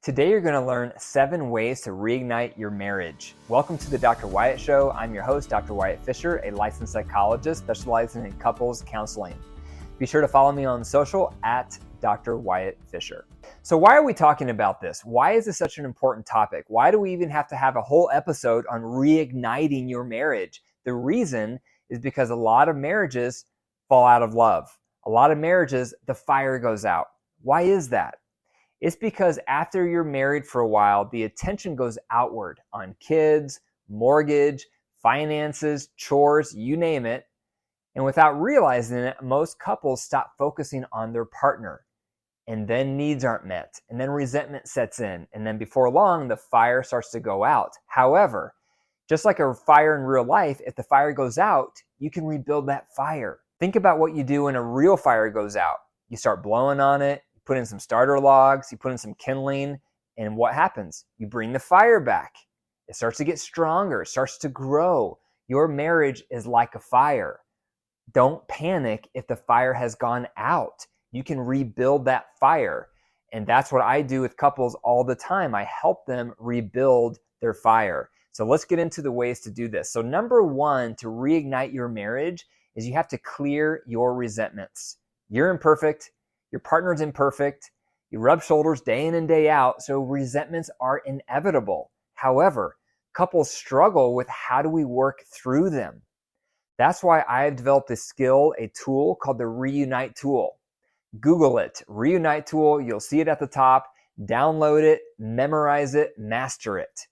Today you're going to learn 7 ways to reignite your marriage. Welcome to the Dr. Wyatt Show. I'm your host, Dr. Wyatt Fisher, a licensed psychologist specializing in couples counseling. Be sure to follow me on social at Dr. Wyatt Fisher. So why are we talking about this? Why is this such an important topic? Why do we even have to have a whole episode on reigniting your marriage? The reason is because a lot of marriages fall out of love. A lot of marriages, the fire goes out. Why is that? It's because after you're married for a while, the attention goes outward on kids, mortgage, finances, chores, you name it. And without realizing it, most couples stop focusing on their partner. And then needs aren't met. And then resentment sets in. And then before long, the fire starts to go out. However, just like a fire in real life, if the fire goes out, you can rebuild that fire. Think about what you do when a real fire goes out. You start blowing on it. Put in some starter logs, you put in some kindling, and what happens? You bring the fire back. It starts to get stronger, it starts to grow. Your marriage is like a fire. Don't panic if the fire has gone out. You can rebuild that fire. And that's what I do with couples all the time. I help them rebuild their fire. So let's get into the ways to do this. So number 1 to reignite your marriage is you have to clear your resentments. You're imperfect. Your partner's imperfect. You rub shoulders day in and day out, so resentments are inevitable. However, couples struggle with how do we work through them. That's why I've developed a skill, a tool called the Reunite tool. Google it, Reunite tool. You'll see it at the top. Download it, memorize it, master it.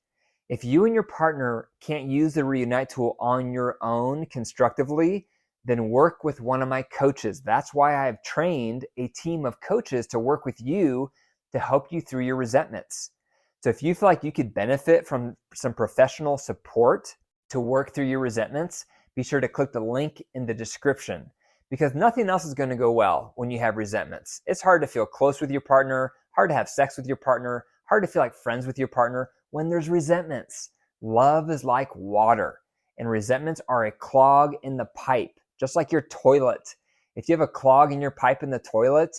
If you and your partner can't use the Reunite tool on your own constructively, then work with one of my coaches. That's why I've trained a team of coaches to work with you to help you through your resentments. So if you feel like you could benefit from some professional support to work through your resentments, be sure to click the link in the description because nothing else is going to go well when you have resentments. It's hard to feel close with your partner, hard to have sex with your partner, hard to feel like friends with your partner when there's resentments. Love is like water, and resentments are a clog in the pipe. Just like your toilet. If you have a clog in your pipe in the toilet,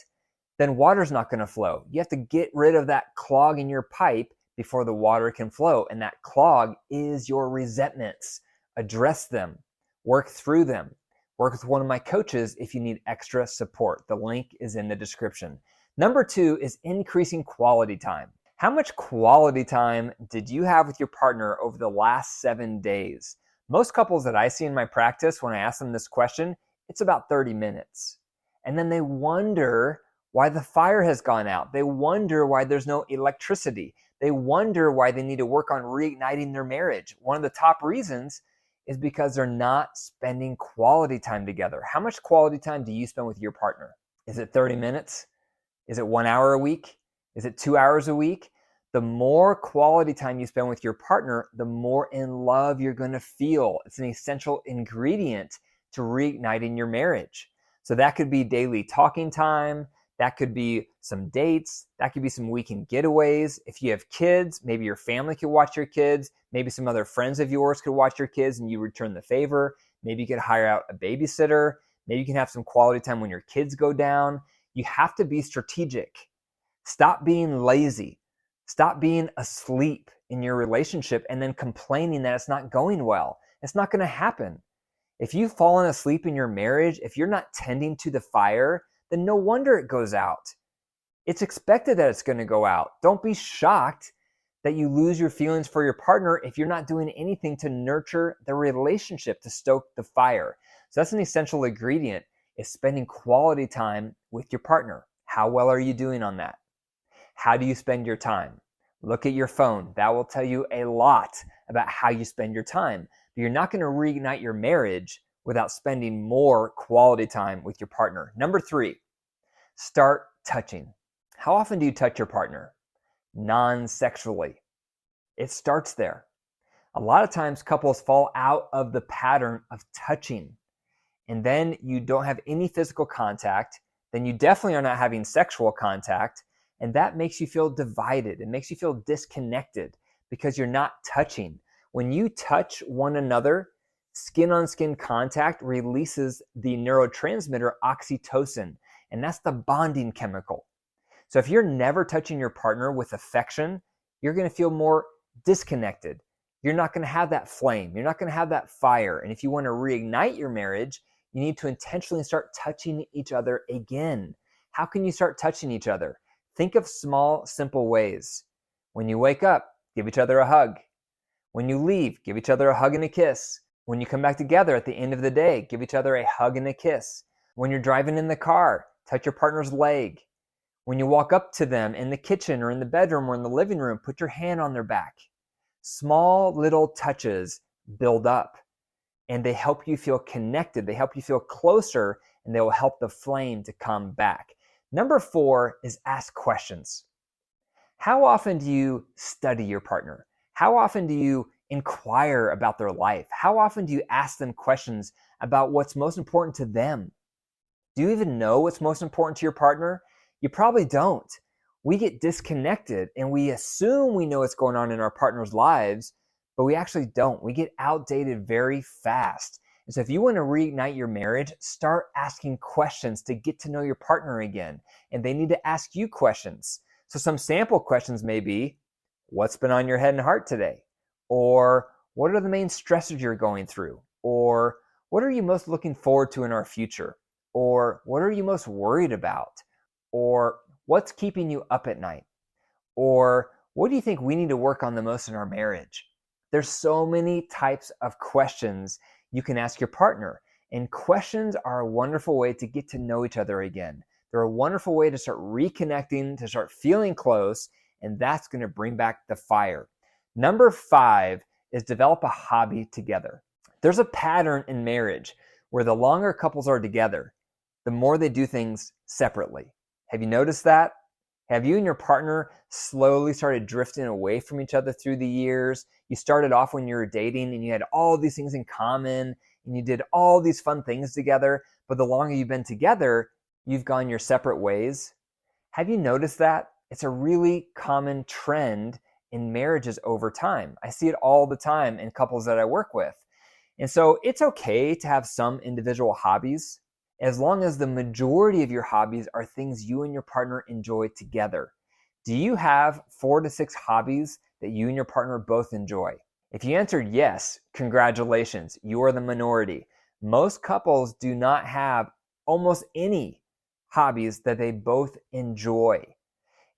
then water's not going to flow. You have to get rid of that clog in your pipe before the water can flow. And that clog is your resentments. Address them. Work through them. Work with one of my coaches if you need extra support. The link is in the description. Number 2 is increasing quality time. How much quality time did you have with your partner over the last 7 days? Most couples that I see in my practice, when I ask them this question, it's about 30 minutes. And then they wonder why the fire has gone out. They wonder why there's no electricity. They wonder why they need to work on reigniting their marriage. One of the top reasons is because they're not spending quality time together. How much quality time do you spend with your partner? Is it 30 minutes? Is it 1 hour a week? Is it 2 hours a week? The more quality time you spend with your partner, the more in love you're going to feel. It's an essential ingredient to reigniting your marriage. So that could be daily talking time. That could be some dates. That could be some weekend getaways. If you have kids, maybe your family could watch your kids. Maybe some other friends of yours could watch your kids and you return the favor. Maybe you could hire out a babysitter. Maybe you can have some quality time when your kids go down. You have to be strategic. Stop being lazy. Stop being asleep in your relationship and then complaining that it's not going well. It's not going to happen. If you've fallen asleep in your marriage, if you're not tending to the fire, then no wonder it goes out. It's expected that it's going to go out. Don't be shocked that you lose your feelings for your partner if you're not doing anything to nurture the relationship, to stoke the fire. So that's an essential ingredient, is spending quality time with your partner. How well are you doing on that? How do you spend your time? Look at your phone. That will tell you a lot about how you spend your time. But you're not going to reignite your marriage without spending more quality time with your partner. Number 3, start touching. How often do you touch your partner? Non-sexually. It starts there. A lot of times couples fall out of the pattern of touching. And then you don't have any physical contact. Then you definitely are not having sexual contact. And that makes you feel divided. It makes you feel disconnected because you're not touching. When you touch one another, skin-on-skin contact releases the neurotransmitter oxytocin, and that's the bonding chemical. So if you're never touching your partner with affection, you're going to feel more disconnected. You're not going to have that flame. You're not going to have that fire. And if you want to reignite your marriage, you need to intentionally start touching each other again. How can you start touching each other? Think of small, simple ways. When you wake up, give each other a hug. When you leave, give each other a hug and a kiss. When you come back together at the end of the day, give each other a hug and a kiss. When you're driving in the car, touch your partner's leg. When you walk up to them in the kitchen or in the bedroom or in the living room, put your hand on their back. Small little touches build up, and they help you feel connected. They help you feel closer, and they will help the flame to come back. Number 4 is ask questions. How often do you study your partner? How often do you inquire about their life? How often do you ask them questions about what's most important to them? Do you even know what's most important to your partner? You probably don't. We get disconnected and we assume we know what's going on in our partner's lives, but we actually don't. We get outdated very fast. And so if you want to reignite your marriage, start asking questions to get to know your partner again. And they need to ask you questions. So some sample questions may be, what's been on your head and heart today? Or what are the main stressors you're going through? Or what are you most looking forward to in our future? Or what are you most worried about? Or what's keeping you up at night? Or what do you think we need to work on the most in our marriage? There's so many types of questions you can ask your partner. And questions are a wonderful way to get to know each other again. They're a wonderful way to start reconnecting, to start feeling close, and that's going to bring back the fire. Number 5 is develop a hobby together. There's a pattern in marriage where the longer couples are together, the more they do things separately. Have you noticed that? Have you and your partner slowly started drifting away from each other through the years? You started off when you were dating and you had all these things in common and you did all these fun things together, but the longer you've been together, you've gone your separate ways. Have you noticed that? It's a really common trend in marriages over time. I see it all the time in couples that I work with. And so it's okay to have some individual hobbies, as long as the majority of your hobbies are things you and your partner enjoy together. Do you have 4 to 6 hobbies that you and your partner both enjoy? If you answered yes, congratulations, you are the minority. Most couples do not have almost any hobbies that they both enjoy.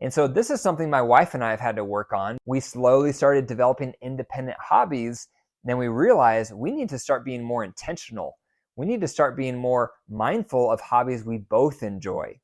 And so this is something my wife and I have had to work on. We slowly started developing independent hobbies. Then we realized we need to start being more intentional. We need to start being more mindful of hobbies we both enjoy.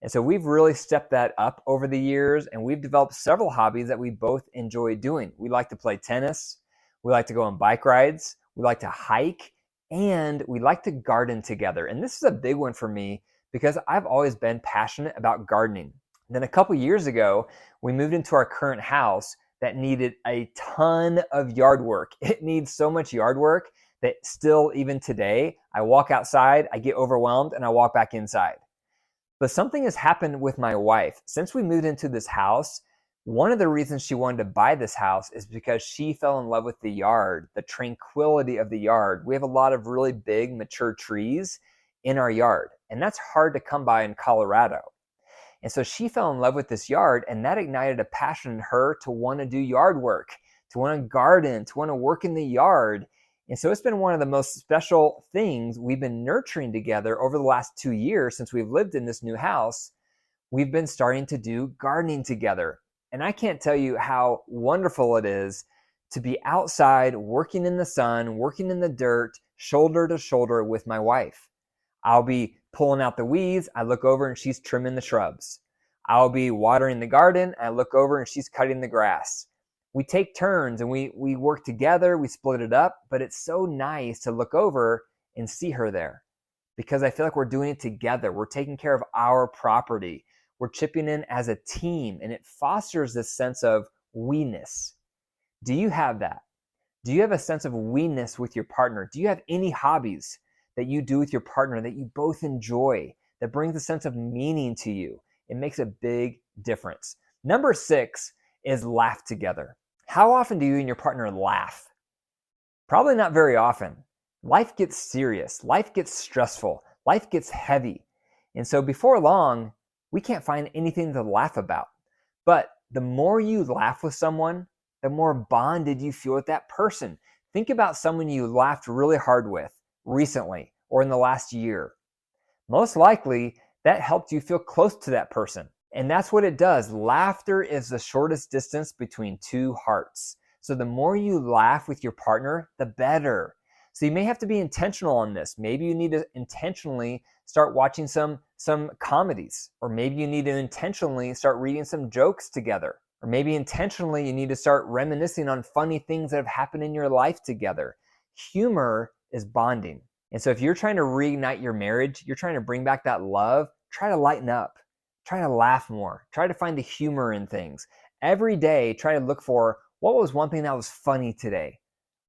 And so we've really stepped that up over the years, and we've developed several hobbies that we both enjoy doing. We like to play tennis, we like to go on bike rides, we like to hike, and we like to garden together. And this is a big one for me because I've always been passionate about gardening. Then a couple years ago, we moved into our current house that needed a ton of yard work. It needs so much yard work that still, even today, I walk outside, I get overwhelmed, and I walk back inside. But something has happened with my wife. Since we moved into this house, one of the reasons she wanted to buy this house is because she fell in love with the yard, the tranquility of the yard. We have a lot of really big, mature trees in our yard, and that's hard to come by in Colorado. And so she fell in love with this yard, and that ignited a passion in her to want to do yard work, to want to garden, to want to work in the yard. And so it's been one of the most special things we've been nurturing together over the last 2 years since we've lived in this new house. We've been starting to do gardening together. And I can't tell you how wonderful it is to be outside, working in the sun, working in the dirt, shoulder to shoulder with my wife. I'll be pulling out the weeds. I look over and she's trimming the shrubs. I'll be watering the garden. I look over and she's cutting the grass. We take turns and we work together. We split it up, but it's so nice to look over and see her there because I feel like we're doing it together. We're taking care of our property. We're chipping in as a team, and it fosters this sense of we-ness. Do you have that? Do you have a sense of we-ness with your partner? Do you have any hobbies that you do with your partner that you both enjoy, that brings a sense of meaning to you? It makes a big difference. Number 6 is laugh together. How often do you and your partner laugh? Probably not very often. Life gets serious. Life gets stressful. Life gets heavy. And so before long, we can't find anything to laugh about. But the more you laugh with someone, the more bonded you feel with that person. Think about someone you laughed really hard with recently or in the last year. Most likely, that helped you feel close to that person. And that's what it does. Laughter is the shortest distance between two hearts. So the more you laugh with your partner, the better. So you may have to be intentional on this. Maybe you need to intentionally start watching some comedies, or maybe you need to intentionally start reading some jokes together, or maybe intentionally you need to start reminiscing on funny things that have happened in your life together. Humor is bonding. And so if you're trying to reignite your marriage, you're trying to bring back that love, try to lighten up, try to laugh more, try to find the humor in things. Every day, try to look for what was one thing that was funny today.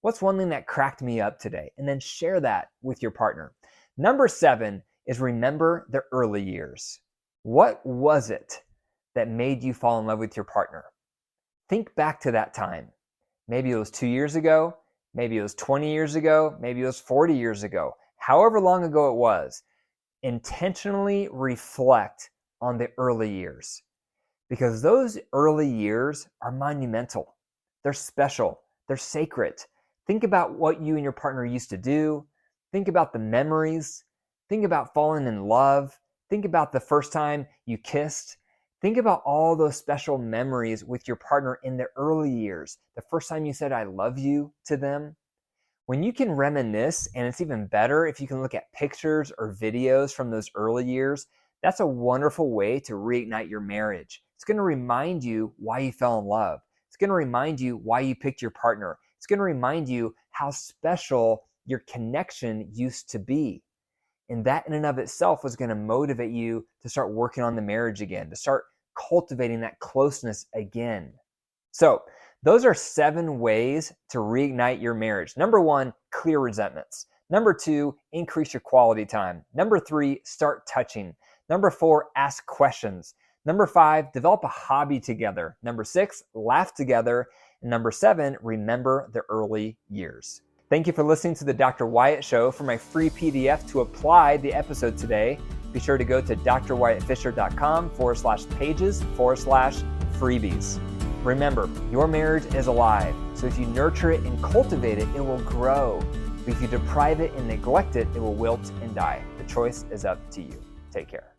What's one thing that cracked me up today? And then share that with your partner. Number 7 is remember the early years. What was it that made you fall in love with your partner? Think back to that time. Maybe it was 2 years ago. Maybe it was 20 years ago. Maybe it was 40 years ago. However long ago it was, intentionally reflect on the early years, because those early years are monumental. They're special. They're sacred. Think about what you and your partner used to do. Think about the memories. Think about falling in love. Think about the first time you kissed. Think about all those special memories with your partner in the early years. The first time you said, I love you to them. When you can reminisce, and it's even better if you can look at pictures or videos from those early years, that's a wonderful way to reignite your marriage. It's going to remind you why you fell in love. It's going to remind you why you picked your partner. It's going to remind you how special your connection used to be. And that in and of itself was going to motivate you to start working on the marriage again, to start cultivating that closeness again. So those are 7 ways to reignite your marriage. Number 1, clear resentments. Number 2, increase your quality time. Number 3, start touching. Number 4, ask questions. Number 5, develop a hobby together. Number 6, laugh together. And number 7, remember the early years. Thank you for listening to the Dr. Wyatt Show. For my free PDF to apply the episode today, be sure to go to drwyattfisher.com/pages/freebies. Remember, your marriage is alive. So if you nurture it and cultivate it, it will grow. But if you deprive it and neglect it, it will wilt and die. The choice is up to you. Take care.